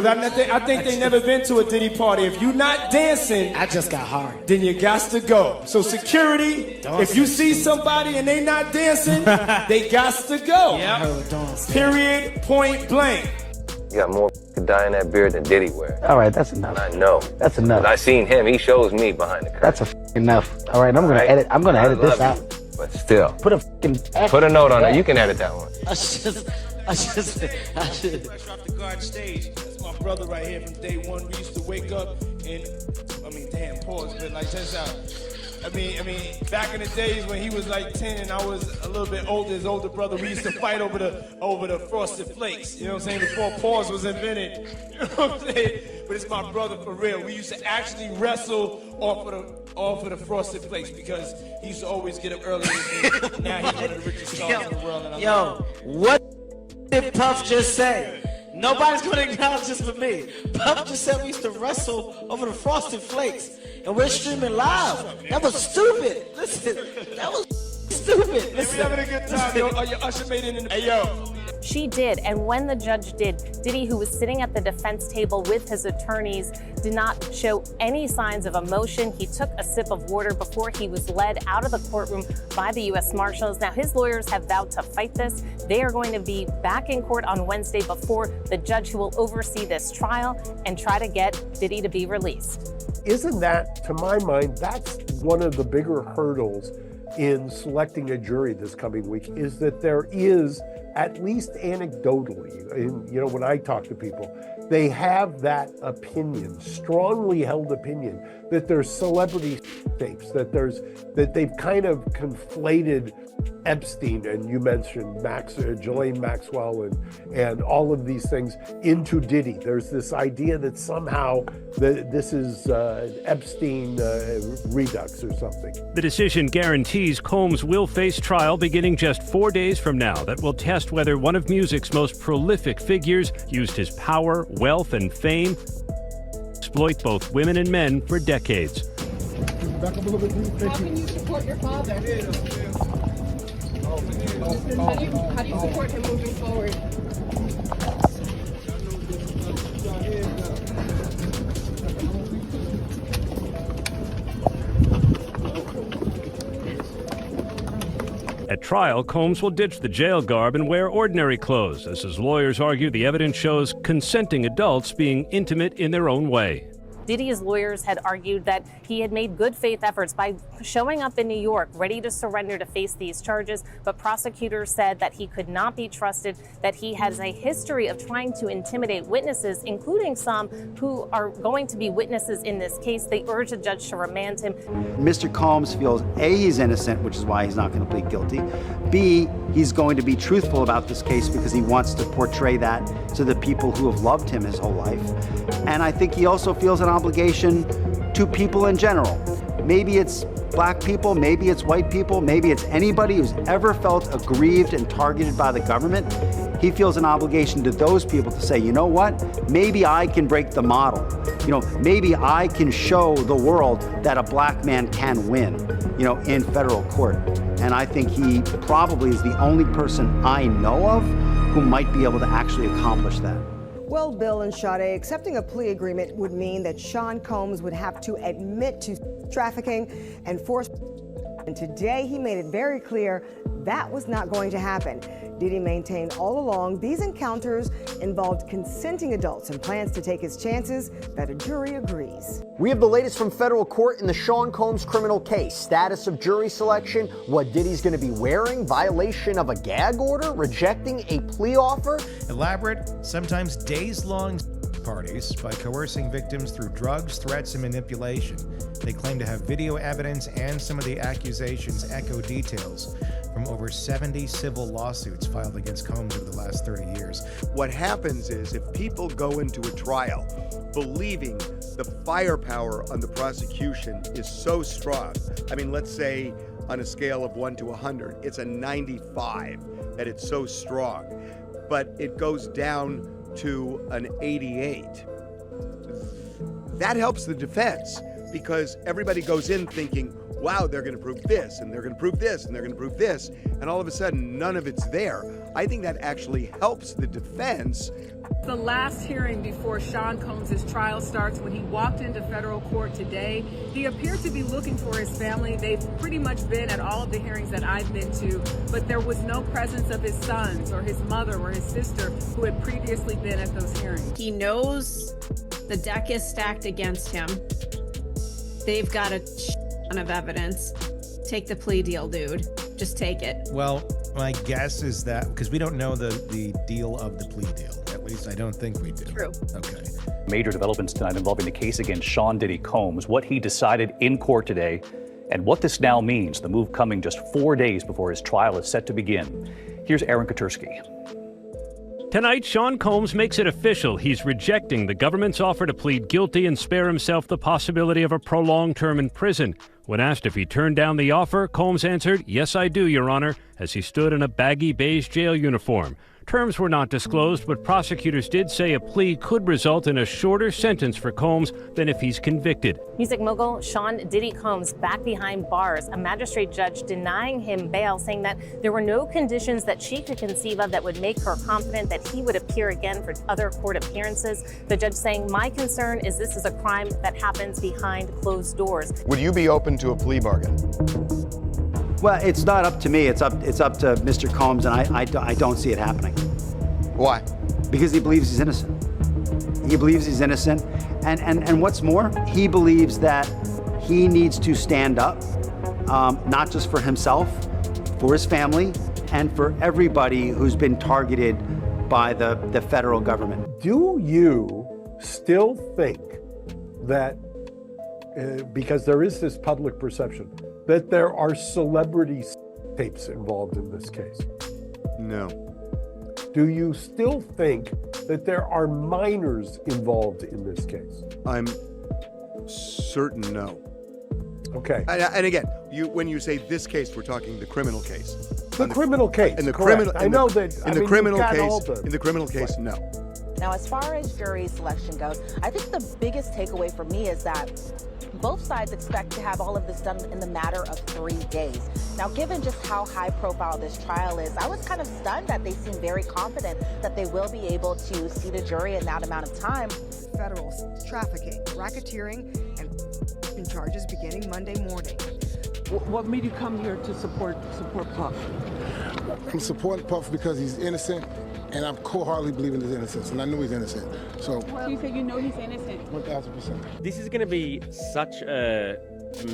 I think they never been to a Diddy party. If you not dancing, I just got hard. Then you got to go. So security, if you see somebody and they not dancing, they got to go. Yep. Period, point blank. You got more dye in that beard than Diddy wear. All right, that's enough. I know. That's enough. I seen him. He shows me behind the curtain. That's enough. All right, I'm gonna edit. I'm gonna edit this out. But still, put a note on it. You can edit that one. I should. Fresh off the garden stage. That's my brother right here from day one. We used to wake up and, damn, pause, but like, check this out. I mean, back in the days when he was like 10 and I was a little bit older, his older brother, we used to fight over the frosted flakes. You know what I'm saying? Before pause was invented. You know what I'm saying? But it's my brother for real. We used to actually wrestle off of the frosted flakes because he used to always get up early. Now he's one of the richest stars in the world. And what did Puff just say? Nobody's going to acknowledge this but me. Puff just said we used to wrestle over the frosted flakes. And we're streaming live. That was stupid. Listen, that was stupid. Listen. We having a good time, yo. Your usher made it in the... Hey, yo. She did, and when the judge did, Diddy, who was sitting at the defense table with his attorneys, did not show any signs of emotion. He took a sip of water before he was led out of the courtroom by the U.S. Marshals. Now, his lawyers have vowed to fight this. They are going to be back in court on Wednesday before the judge who will oversee this trial and try to get Diddy to be released. Isn't that, to my mind, that's one of the bigger hurdles in selecting a jury this coming week, is that there is, at least anecdotally, when I talk to people, they have that opinion, strongly held opinion, that there's celebrity tapes, that they've kind of conflated Epstein, and you mentioned Ghislaine Maxwell and all of these things into Diddy. There's this idea that somehow this is Epstein redux or something. The decision guarantees Combs will face trial beginning just 4 days from now that will test whether one of music's most prolific figures used his power, wealth, and fame to exploit both women and men for decades. Back up a little bit, please. How can you support your father? How do you support him moving forward? At trial, Combs will ditch the jail garb and wear ordinary clothes, as his lawyers argue the evidence shows consenting adults being intimate in their own way. Diddy's lawyers had argued that he had made good faith efforts by showing up in New York, ready to surrender to face these charges, but prosecutors said that he could not be trusted, that he has a history of trying to intimidate witnesses, including some who are going to be witnesses in this case. They urge the judge to remand him. Mr. Combs feels A, he's innocent, which is why he's not going to plead guilty. B, he's going to be truthful about this case because he wants to portray that to the people who have loved him his whole life. And I think he also feels an obligation to people in general. Maybe it's black people, maybe it's white people, maybe it's anybody who's ever felt aggrieved and targeted by the government. He feels an obligation to those people to say, you know what, maybe I can break the model. Maybe I can show the world that a black man can win, in federal court. And I think he probably is the only person I know of who might be able to actually accomplish that. Well, Bill and Sade, accepting a plea agreement would mean that Sean Combs would have to admit to trafficking and force. And today he made it very clear that was not going to happen. Diddy maintained all along these encounters involved consenting adults and plans to take his chances that a jury agrees. We have the latest from federal court in the Sean Combs criminal case. Status of jury selection, what Diddy's going to be wearing, violation of a gag order, rejecting a plea offer. Elaborate, sometimes days-long parties by coercing victims through drugs, threats, and manipulation. They claim to have video evidence, and some of the accusations echo details from over 70 civil lawsuits filed against Combs over the last 30 years. What happens is if people go into a trial believing the firepower on the prosecution is so strong, let's say on a scale of 1 to 100, it's a 95, that it's so strong, but it goes down to an 88. That helps the defense because everybody goes in thinking, wow, they're going to prove this, and they're going to prove this, and they're going to prove this, and all of a sudden, none of it's there. I think that actually helps the defense. The last hearing before Sean Combs' trial starts, when he walked into federal court today, he appeared to be looking for his family. They've pretty much been at all of the hearings that I've been to, but there was no presence of his sons or his mother or his sister who had previously been at those hearings. He knows the deck is stacked against him. They've got a ton of evidence. Take the plea deal, dude. Just take it. Well, my guess is that, because we don't know the deal of the plea deal. At least I don't think we do. True. Okay. Major developments tonight involving the case against Sean Diddy Combs, what he decided in court today, and what this now means, the move coming just 4 days before his trial is set to begin. Here's Aaron Katursky. Tonight, Sean Combs makes it official. He's rejecting the government's offer to plead guilty and spare himself the possibility of a prolonged term in prison. When asked if he turned down the offer, Combs answered, "Yes, I do, Your Honor," as he stood in a baggy beige jail uniform. Terms were not disclosed, but prosecutors did say a plea could result in a shorter sentence for Combs than if he's convicted. Music mogul Sean Diddy Combs back behind bars. A magistrate judge denying him bail, saying that there were no conditions that she could conceive of that would make her confident that he would appear again for other court appearances. The judge saying, "My concern is this is a crime that happens behind closed doors." Would you be open to a plea bargain? Well, it's not up to me. It's up to Mr. Combs, and I don't see it happening. Why? Because he believes he's innocent. He believes he's innocent, and what's more, he believes that he needs to stand up, not just for himself, for his family, and for everybody who's been targeted by the federal government. Do you still think that, because there is this public perception, that there are celebrity tapes involved in this case? No. Do you still think that there are minors involved in this case? I'm certain no. Okay. And again, when you say this case, we're talking the criminal case. The criminal case. In the correct. criminal, I know that. In the criminal case, no. Now, as far as jury selection goes, I think the biggest takeaway for me is that both sides expect to have all of this done in the matter of 3 days. Now, given just how high profile this trial is, I was kind of stunned that they seem very confident that they will be able to seat a jury in that amount of time. Federal trafficking, racketeering, and charges beginning Monday morning. What made you come here to support Puff? I'm supporting Puff because he's innocent, and I'm wholeheartedly believing his innocence, and I knew he's innocent. So You say you know he's innocent? 1,000%. This is going to be such a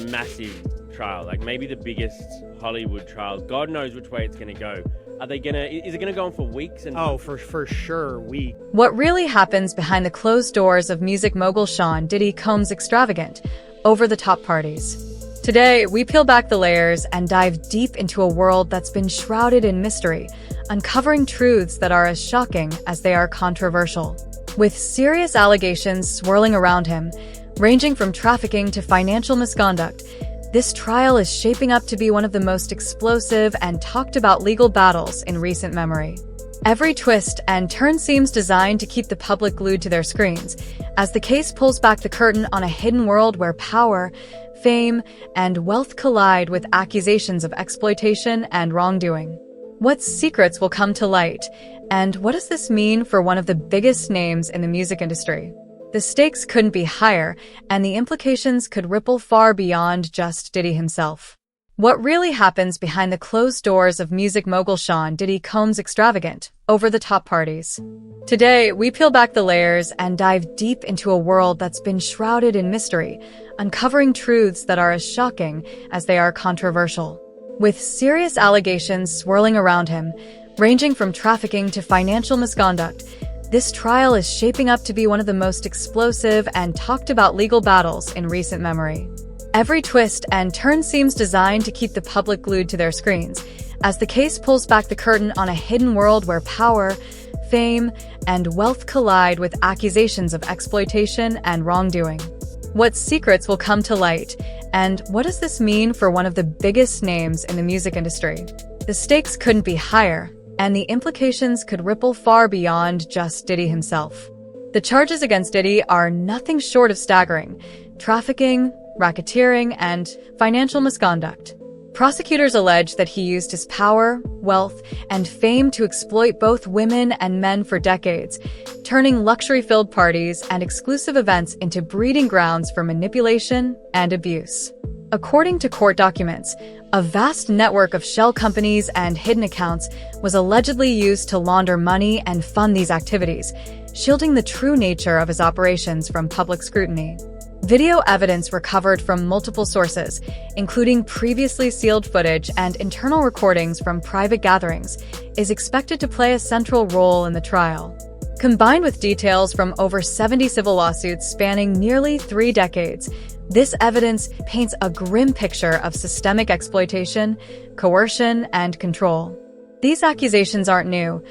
massive trial, like maybe the biggest Hollywood trial. God knows which way it's going to go. Is it going to go on for weeks? For sure, weeks. What really happens behind the closed doors of music mogul Sean Diddy Combs' extravagant, over-the-top parties? Today, we peel back the layers and dive deep into a world that's been shrouded in mystery, uncovering truths that are as shocking as they are controversial. With serious allegations swirling around him, ranging from trafficking to financial misconduct, this trial is shaping up to be one of the most explosive and talked about legal battles in recent memory. Every twist and turn seems designed to keep the public glued to their screens, as the case pulls back the curtain on a hidden world where power, fame, and wealth collide with accusations of exploitation and wrongdoing. What secrets will come to light, and what does this mean for one of the biggest names in the music industry? The stakes couldn't be higher, and the implications could ripple far beyond just Diddy himself. What really happens behind the closed doors of music mogul Sean Diddy Combs' extravagant, over-the-top parties? Today, we peel back the layers and dive deep into a world that's been shrouded in mystery, uncovering truths that are as shocking as they are controversial. With serious allegations swirling around him, ranging from trafficking to financial misconduct, this trial is shaping up to be one of the most explosive and talked about legal battles in recent memory. Every twist and turn seems designed to keep the public glued to their screens, as the case pulls back the curtain on a hidden world where power, fame, and wealth collide with accusations of exploitation and wrongdoing. What secrets will come to light, and what does this mean for one of the biggest names in the music industry? The stakes couldn't be higher, and the implications could ripple far beyond just Diddy himself. The charges against Diddy are nothing short of staggering: trafficking, racketeering, and financial misconduct. Prosecutors allege that he used his power, wealth, and fame to exploit both women and men for decades, turning luxury-filled parties and exclusive events into breeding grounds for manipulation and abuse. According to court documents, a vast network of shell companies and hidden accounts was allegedly used to launder money and fund these activities, shielding the true nature of his operations from public scrutiny. Video evidence recovered from multiple sources, including previously sealed footage and internal recordings from private gatherings, is expected to play a central role in the trial. Combined with details from over 70 civil lawsuits spanning nearly 3 decades, this evidence paints a grim picture of systemic exploitation, coercion, and control. These accusations aren't new.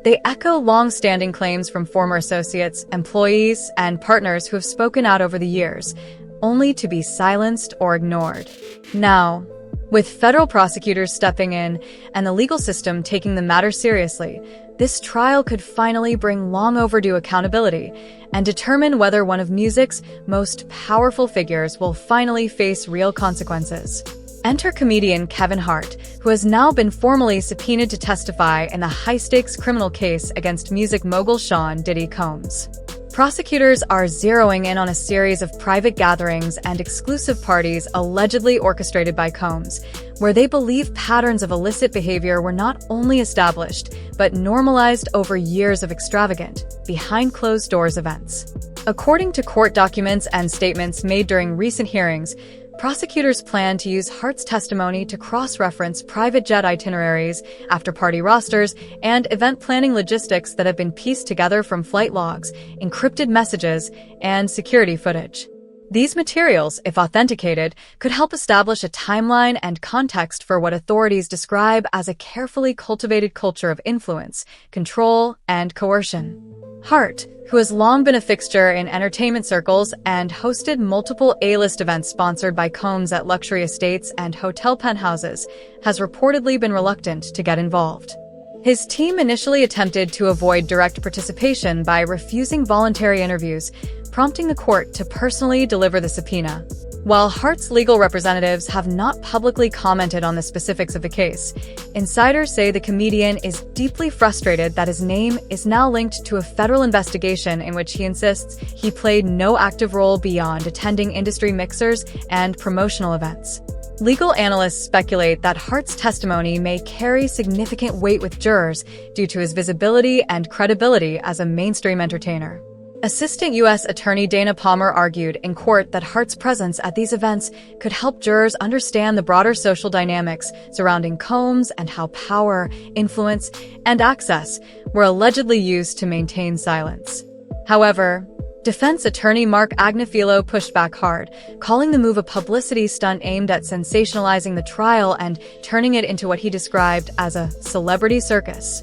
They echo long-standing claims from former associates, employees, and partners who have spoken out over the years, only to be silenced or ignored. Now, with federal prosecutors stepping in and the legal system taking the matter seriously, this trial could finally bring long overdue accountability and determine whether one of music's most powerful figures will finally face real consequences. Enter comedian Kevin Hart, who has now been formally subpoenaed to testify in the high-stakes criminal case against music mogul Sean Diddy Combs. Prosecutors are zeroing in on a series of private gatherings and exclusive parties allegedly orchestrated by Combs, where they believe patterns of illicit behavior were not only established, but normalized over years of extravagant, behind-closed-doors events. According to court documents and statements made during recent hearings, prosecutors plan to use Hart's testimony to cross-reference private jet itineraries, after-party rosters, and event planning logistics that have been pieced together from flight logs, encrypted messages, and security footage. These materials, if authenticated, could help establish a timeline and context for what authorities describe as a carefully cultivated culture of influence, control, and coercion. Hart, who has long been a fixture in entertainment circles and hosted multiple A-list events sponsored by Combs at luxury estates and hotel penthouses, has reportedly been reluctant to get involved. His team initially attempted to avoid direct participation by refusing voluntary interviews, prompting the court to personally deliver the subpoena. While Hart's legal representatives have not publicly commented on the specifics of the case, insiders say the comedian is deeply frustrated that his name is now linked to a federal investigation in which he insists he played no active role beyond attending industry mixers and promotional events. Legal analysts speculate that Hart's testimony may carry significant weight with jurors due to his visibility and credibility as a mainstream entertainer. Assistant U.S. Attorney Dana Palmer argued in court that Hart's presence at these events could help jurors understand the broader social dynamics surrounding Combs and how power, influence, and access were allegedly used to maintain silence. However, defense attorney Mark Agnifilo pushed back hard, calling the move a publicity stunt aimed at sensationalizing the trial and turning it into what he described as a celebrity circus.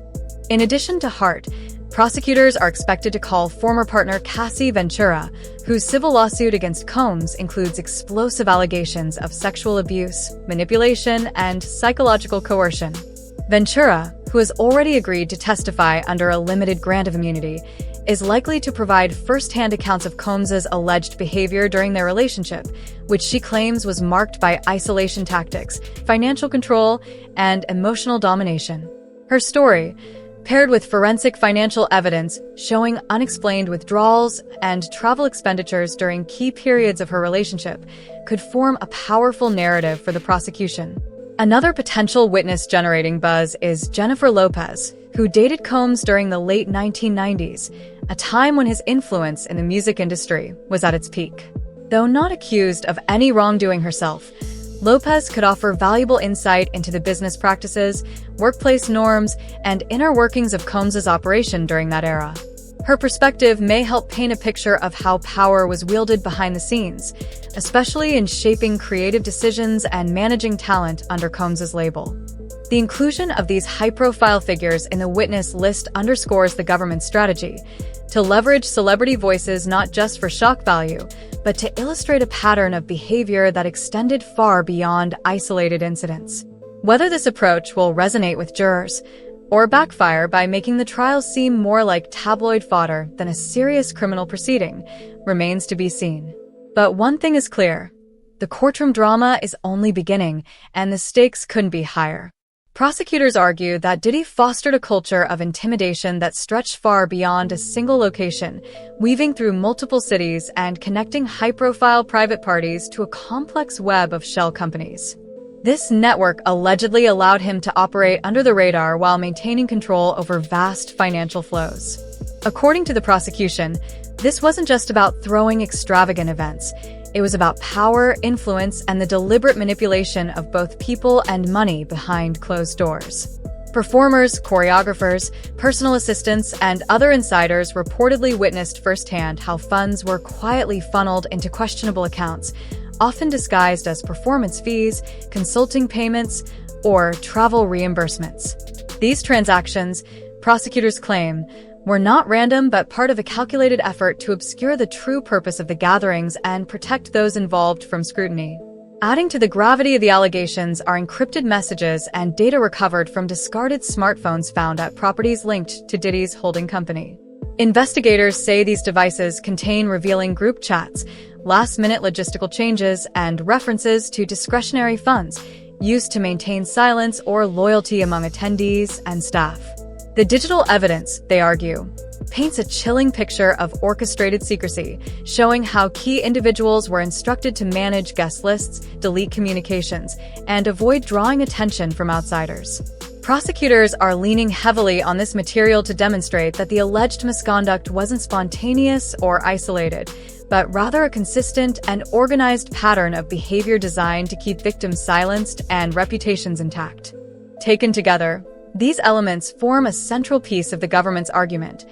In addition to Hart, prosecutors are expected to call former partner Cassie Ventura, whose civil lawsuit against Combs includes explosive allegations of sexual abuse, manipulation, and psychological coercion. Ventura, who has already agreed to testify under a limited grant of immunity, is likely to provide first-hand accounts of Combs' alleged behavior during their relationship, which she claims was marked by isolation tactics, financial control, and emotional domination. Her story, paired with forensic financial evidence showing unexplained withdrawals and travel expenditures during key periods of her relationship, could form a powerful narrative for the prosecution. Another potential witness-generating buzz is Jennifer Lopez, who dated Combs during the late 1990s, a time when his influence in the music industry was at its peak. Though not accused of any wrongdoing herself, Lopez could offer valuable insight into the business practices, workplace norms, and inner workings of Combs' operation during that era. Her perspective may help paint a picture of how power was wielded behind the scenes, especially in shaping creative decisions and managing talent under Combs' label. The inclusion of these high-profile figures in the witness list underscores the government's strategy to leverage celebrity voices not just for shock value, but to illustrate a pattern of behavior that extended far beyond isolated incidents. Whether this approach will resonate with jurors or backfire by making the trial seem more like tabloid fodder than a serious criminal proceeding remains to be seen. But one thing is clear: the courtroom drama is only beginning, and the stakes couldn't be higher. Prosecutors argue that Diddy fostered a culture of intimidation that stretched far beyond a single location, weaving through multiple cities and connecting high-profile private parties to a complex web of shell companies. This network allegedly allowed him to operate under the radar while maintaining control over vast financial flows. According to the prosecution, this wasn't just about throwing extravagant events. It was about power, influence, and the deliberate manipulation of both people and money behind closed doors. Performers, choreographers, personal assistants, and other insiders reportedly witnessed firsthand how funds were quietly funneled into questionable accounts, often disguised as performance fees, consulting payments, or travel reimbursements. These transactions, prosecutors claim, were not random but part of a calculated effort to obscure the true purpose of the gatherings and protect those involved from scrutiny. Adding to the gravity of the allegations are encrypted messages and data recovered from discarded smartphones found at properties linked to Diddy's holding company. Investigators say these devices contain revealing group chats, last-minute logistical changes, and references to discretionary funds used to maintain silence or loyalty among attendees and staff. The digital evidence, they argue, paints a chilling picture of orchestrated secrecy, showing how key individuals were instructed to manage guest lists, delete communications, and avoid drawing attention from outsiders. Prosecutors are leaning heavily on this material to demonstrate that the alleged misconduct wasn't spontaneous or isolated, but rather a consistent and organized pattern of behavior designed to keep victims silenced and reputations intact. Taken together, these elements form a central piece of the government's argument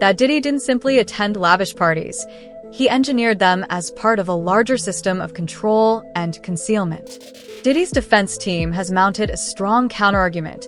that Diddy didn't simply attend lavish parties. He engineered them as part of a larger system of control and concealment. Diddy's defense team has mounted a strong counterargument,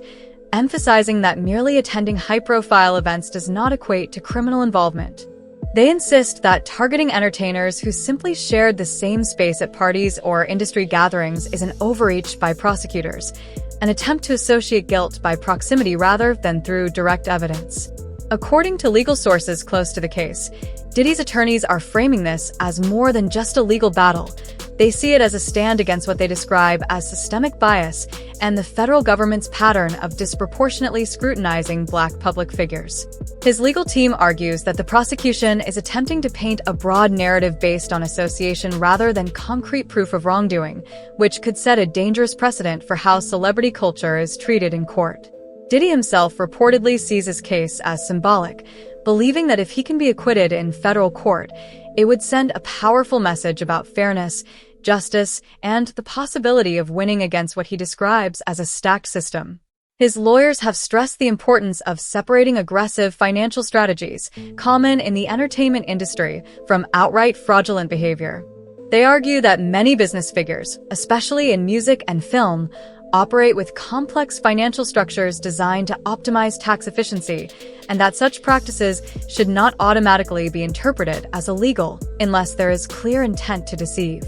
emphasizing that merely attending high-profile events does not equate to criminal involvement. They insist that targeting entertainers who simply shared the same space at parties or industry gatherings is an overreach by prosecutors, an attempt to associate guilt by proximity rather than through direct evidence. According to legal sources close to the case, Diddy's attorneys are framing this as more than just a legal battle. They see it as a stand against what they describe as systemic bias and the federal government's pattern of disproportionately scrutinizing Black public figures. His legal team argues that the prosecution is attempting to paint a broad narrative based on association rather than concrete proof of wrongdoing, which could set a dangerous precedent for how celebrity culture is treated in court. Diddy himself reportedly sees his case as symbolic, believing that if he can be acquitted in federal court, it would send a powerful message about fairness, justice, and the possibility of winning against what he describes as a stacked system. His lawyers have stressed the importance of separating aggressive financial strategies, common in the entertainment industry, from outright fraudulent behavior. They argue that many business figures, especially in music and film, operate with complex financial structures designed to optimize tax efficiency, and that such practices should not automatically be interpreted as illegal unless there is clear intent to deceive.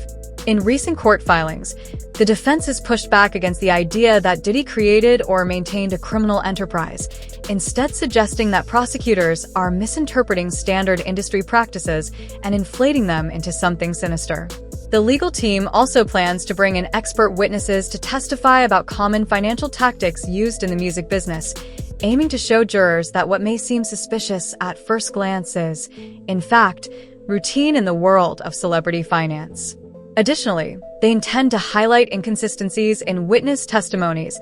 In recent court filings, the defense has pushed back against the idea that Diddy created or maintained a criminal enterprise, instead suggesting that prosecutors are misinterpreting standard industry practices and inflating them into something sinister. The legal team also plans to bring in expert witnesses to testify about common financial tactics used in the music business, aiming to show jurors that what may seem suspicious at first glance is, in fact, routine in the world of celebrity finance. Additionally, they intend to highlight inconsistencies in witness testimonies,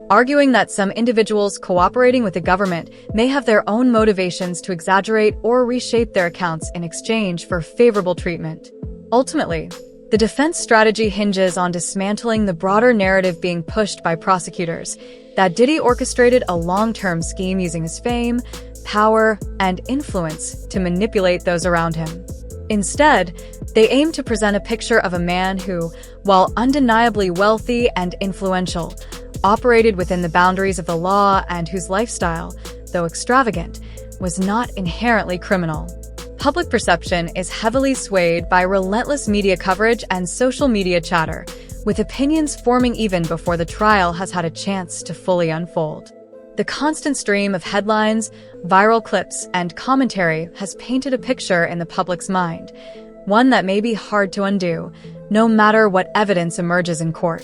arguing that some individuals cooperating with the government may have their own motivations to exaggerate or reshape their accounts in exchange for favorable treatment. Ultimately, the defense strategy hinges on dismantling the broader narrative being pushed by prosecutors that Diddy orchestrated a long-term scheme using his fame, power, and influence to manipulate those around him. Instead, they aim to present a picture of a man who, while undeniably wealthy and influential, operated within the boundaries of the law and whose lifestyle, though extravagant, was not inherently criminal. Public perception is heavily swayed by relentless media coverage and social media chatter, with opinions forming even before the trial has had a chance to fully unfold. The constant stream of headlines, viral clips, and commentary has painted a picture in the public's mind, one that may be hard to undo, no matter what evidence emerges in court.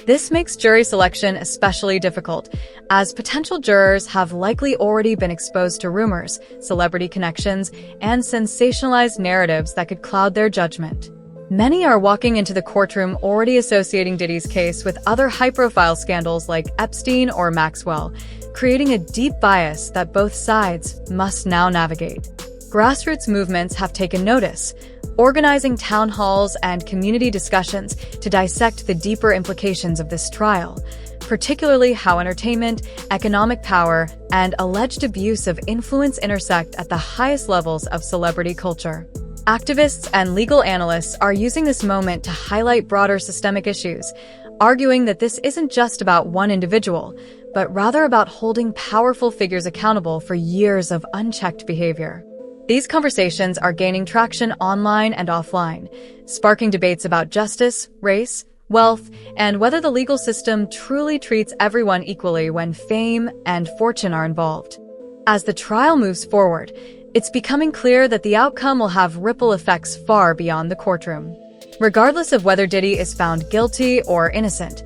This makes jury selection especially difficult, as potential jurors have likely already been exposed to rumors, celebrity connections, and sensationalized narratives that could cloud their judgment. Many are walking into the courtroom already associating Diddy's case with other high-profile scandals like Epstein or Maxwell, creating a deep bias that both sides must now navigate. Grassroots movements have taken notice, organizing town halls and community discussions to dissect the deeper implications of this trial, particularly how entertainment, economic power, and alleged abuse of influence intersect at the highest levels of celebrity culture. Activists and legal analysts are using this moment to highlight broader systemic issues, arguing that this isn't just about one individual, but rather about holding powerful figures accountable for years of unchecked behavior. These conversations are gaining traction online and offline, sparking debates about justice, race, wealth, and whether the legal system truly treats everyone equally when fame and fortune are involved. As the trial moves forward, it's becoming clear that the outcome will have ripple effects far beyond the courtroom. Regardless of whether Diddy is found guilty or innocent,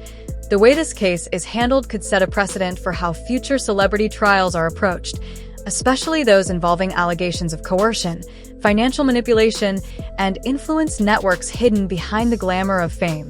the way this case is handled could set a precedent for how future celebrity trials are approached, especially those involving allegations of coercion, financial manipulation, and influence networks hidden behind the glamour of fame.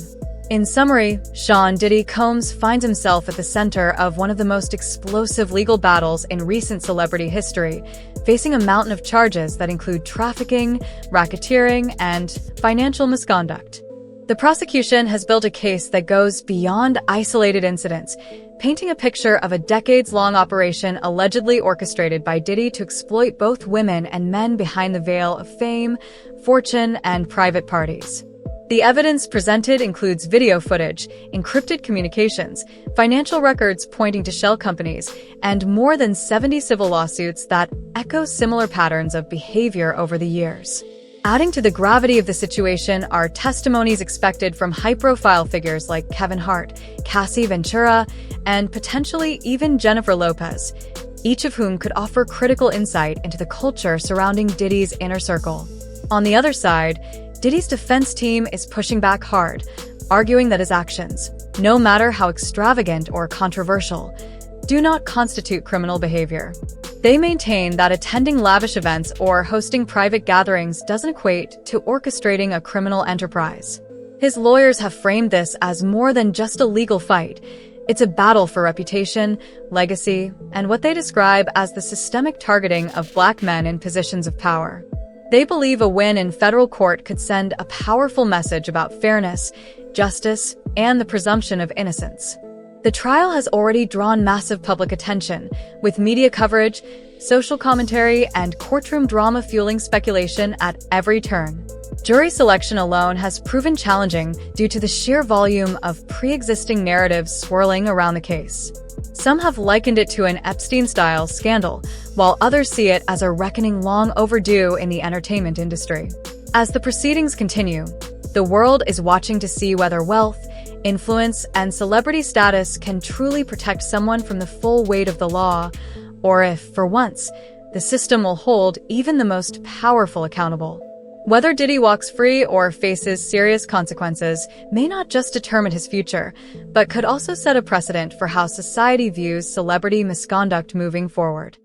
In summary, Sean Diddy Combs finds himself at the center of one of the most explosive legal battles in recent celebrity history, facing a mountain of charges that include trafficking, racketeering, and financial misconduct. The prosecution has built a case that goes beyond isolated incidents, painting a picture of a decades-long operation allegedly orchestrated by Diddy to exploit both women and men behind the veil of fame, fortune, and private parties. The evidence presented includes video footage, encrypted communications, financial records pointing to shell companies, and more than 70 civil lawsuits that echo similar patterns of behavior over the years. Adding to the gravity of the situation are testimonies expected from high-profile figures like Kevin Hart, Cassie Ventura, and potentially even Jennifer Lopez, each of whom could offer critical insight into the culture surrounding Diddy's inner circle. On the other side, Diddy's defense team is pushing back hard, arguing that his actions, no matter how extravagant or controversial, do not constitute criminal behavior. They maintain that attending lavish events or hosting private gatherings doesn't equate to orchestrating a criminal enterprise. His lawyers have framed this as more than just a legal fight. It's a battle for reputation, legacy, and what they describe as the systemic targeting of Black men in positions of power. They believe a win in federal court could send a powerful message about fairness, justice, and the presumption of innocence. The trial has already drawn massive public attention, with media coverage, social commentary, and courtroom drama fueling speculation at every turn. Jury selection alone has proven challenging due to the sheer volume of pre-existing narratives swirling around the case. Some have likened it to an Epstein-style scandal, while others see it as a reckoning long overdue in the entertainment industry. As the proceedings continue, the world is watching to see whether wealth, influence, and celebrity status can truly protect someone from the full weight of the law, or if, for once, the system will hold even the most powerful accountable. Whether Diddy walks free or faces serious consequences may not just determine his future, but could also set a precedent for how society views celebrity misconduct moving forward.